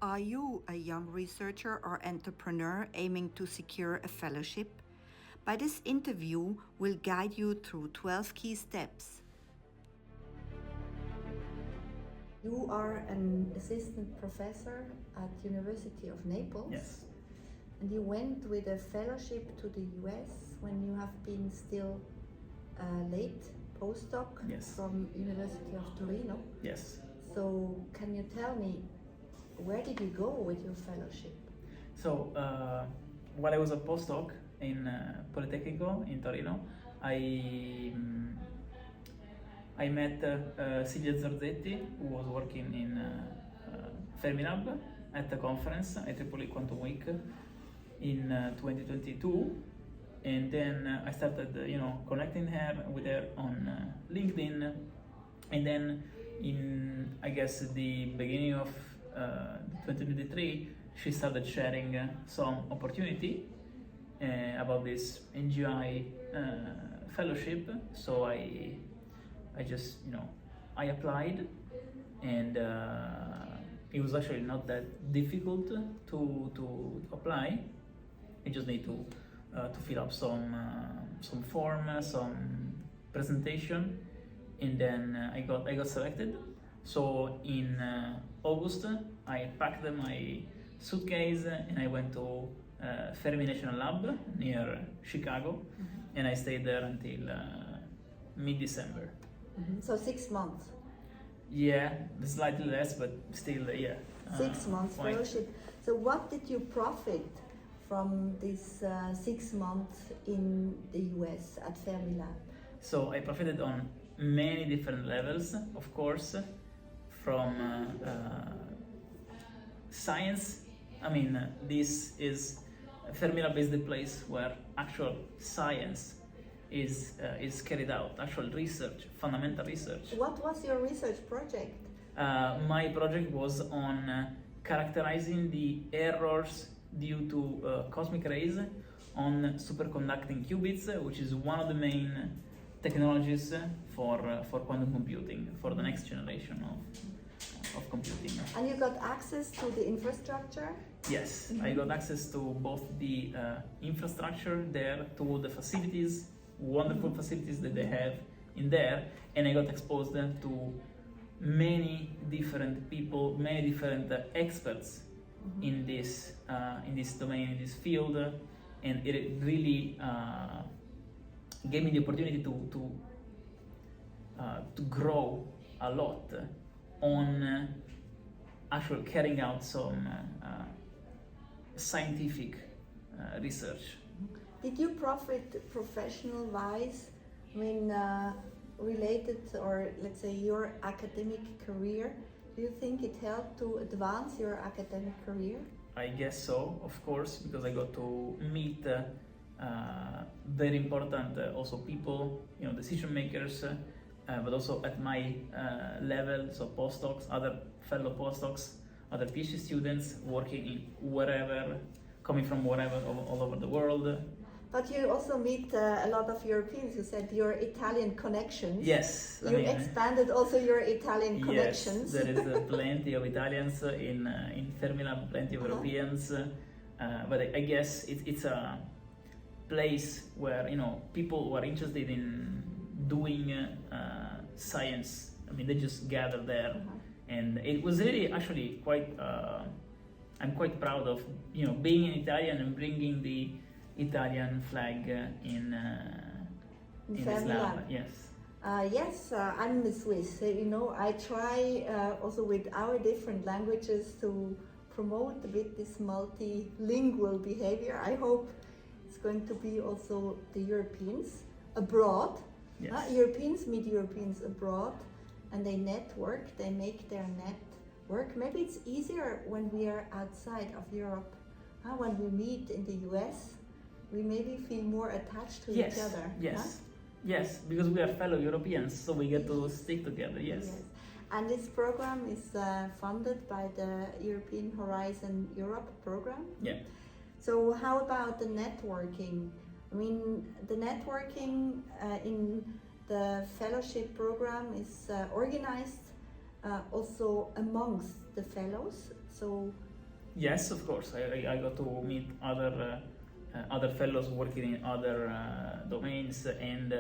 Are you a young researcher or entrepreneur aiming to secure a fellowship? By this interview, we'll guide you through 12 key steps. You are an assistant professor at University of Naples. Yes. And you went with a fellowship to the US when you have been still late postdoc Yes. from University of Torino. Yes. So can you tell me, where did you go with your fellowship? So, while I was a postdoc in Politecnico in Torino, I met Silvia Zorzetti, who was working in Fermilab at the conference, IEEE Quantum Week, in 2022. And then I started, connecting with her on LinkedIn. And then in, I guess, the beginning of 2023, she started sharing some opportunity about this NGI fellowship. So I just, I applied, and it was actually not that difficult to apply. You just need to fill up some form, some presentation, and then I got selected. So in August, I packed my suitcase and I went to Fermi National Lab near Chicago, and I stayed there until mid-December. So 6 months. Yeah, slightly less, but still, yeah. 6 months fellowship. So what did you profit from this 6 months in the US at Fermilab? So I profited on many different levels, of course, from science. I mean, this is Fermilab is the place where actual science is carried out, actual research, fundamental research. What was your research project? My project was on characterizing the errors due to cosmic rays on superconducting qubits, which is one of the main technologies for quantum computing, for the next generation of computing. And you got access to the infrastructure? Yes, I got access to both the infrastructure there, to the facilities, wonderful facilities that they have in there, and I got exposed to many different people, many different experts in this domain, in this field, and it really gave me the opportunity to grow a lot on actually carrying out some scientific research. Did you profit professional-wise, related, or let's say your academic career? Do you think it helped to advance your academic career? I guess so, of course, because I got to meet very important also people, decision makers, but also at my level, so postdocs, other fellow postdocs, other PhD students working in wherever, coming from wherever, all over the world. But you also meet a lot of Europeans. You said your Italian connections. Yes. You expanded also your Italian connections. Yes, there is plenty of Italians in Fermilab, plenty of Europeans. But I guess it's a place where people who are interested in doing science. I mean, they just gather there, and it was really actually quite. I'm quite proud of being an Italian and bringing the Italian flag in this lab. Yes. Yes, I'm a Swiss. I try also with our different languages to promote a bit this multilingual behavior. I hope it's going to be also the Europeans abroad. Yes. Europeans meet Europeans abroad, and they network. They make their network. Maybe it's easier when we are outside of Europe. When we meet in the US, we maybe feel more attached to each other. Yes, yes, because we are fellow Europeans, so we get to stick together. Yes. And this program is funded by the European Horizon Europe program. Yeah. So how about the networking? I mean, the networking in the fellowship program is organized also amongst the fellows. So Yes, of course. I got to meet other fellows working in other domains, and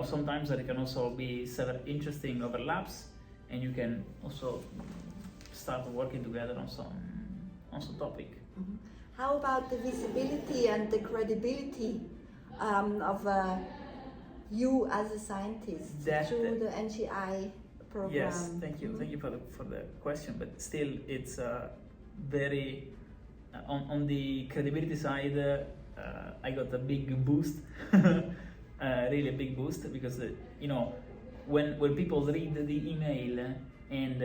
sometimes there can also be several interesting overlaps, and you can also start working together on some topic. mhm. How about the visibility and the credibility of you as a scientist through the NGI program? Yes, thank you. Thank you for the question, but still it's very on the credibility side. I got a big boost, really a big boost, because when people read the email and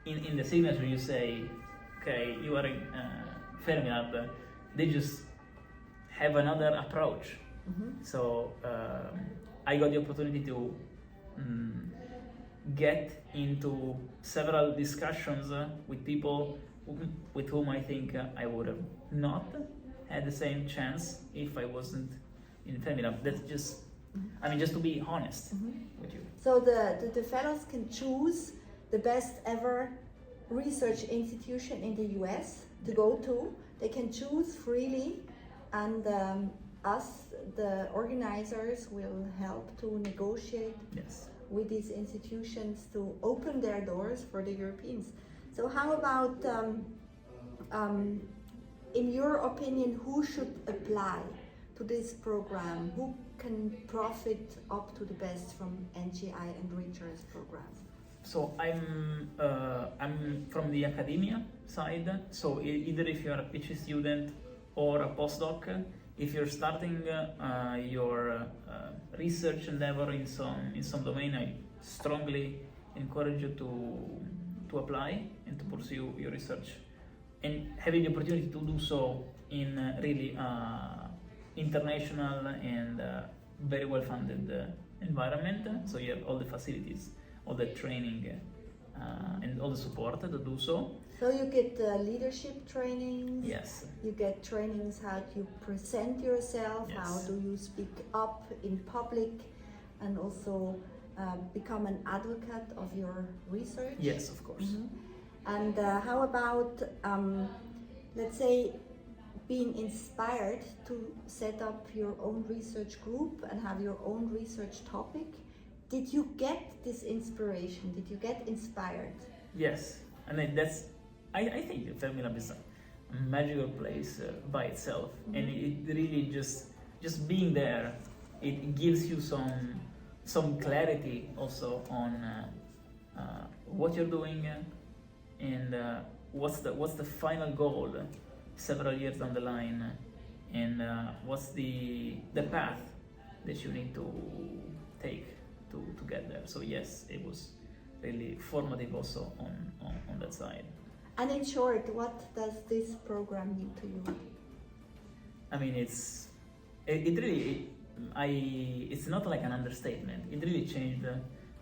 in the signature you say, okay, you are in Fermilab, they just have another approach. So I got the opportunity to get into several discussions with people with whom I think I would have not had the same chance if I wasn't in Fermilab. That's just, just to be honest with you. So the fellows can choose the best ever research institution in the US to go to. They can choose freely, and us, the organizers, will help to negotiate with these institutions to open their doors for the Europeans. So how about, in your opinion, who should apply to this program? Who can profit up to the best from NGI Enrichers program? So I'm from the academia side. So either if you're a PhD student or a postdoc, if you're starting your research endeavor in some domain, I strongly encourage you to apply and to pursue your research, and having the opportunity to do so in really international and very well funded environment. So you have all the facilities, all the training, and all the support to do so. So you get leadership trainings. Yes. You get trainings how you present yourself, how do you speak up in public, and also become an advocate of your research. Yes, of course. And how about, let's say, being inspired to set up your own research group and have your own research topic? Did you get this inspiration? Did you get inspired? Yes, and I think Fermilab is a magical place by itself, and it really just being there, it gives you some clarity also on what you're doing and what's the final goal several years down the line, and what's the path that you need to take to get there. So yes, it was really formative also on that side. And in short, what does this program mean to you? I mean, it's not like an understatement. It really changed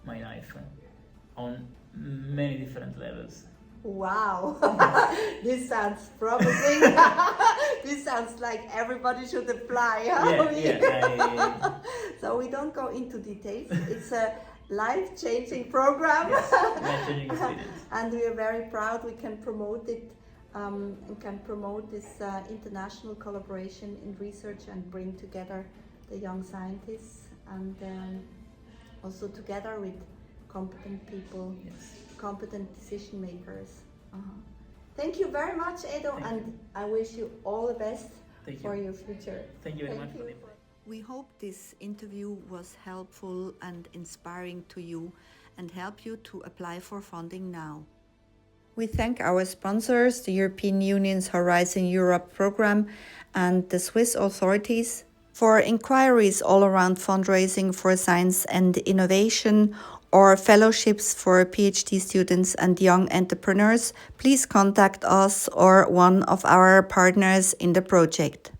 my life on many different levels. Wow, this sounds promising. This sounds like everybody should apply. So we don't go into details. It's a life-changing program. Yes, life-changing experience. And we are very proud we can promote it and can promote this international collaboration in research and bring together the young scientists, and also together with competent people, competent decision makers. Thank you very much, Edo, and I wish you all the best for your future. Thank you very much for the invite. We hope this interview was helpful and inspiring to you and help you to apply for funding now. We thank our sponsors, the European Union's Horizon Europe program and the Swiss authorities. For inquiries all around fundraising for science and innovation or fellowships for PhD students and young entrepreneurs, please contact us or one of our partners in the project.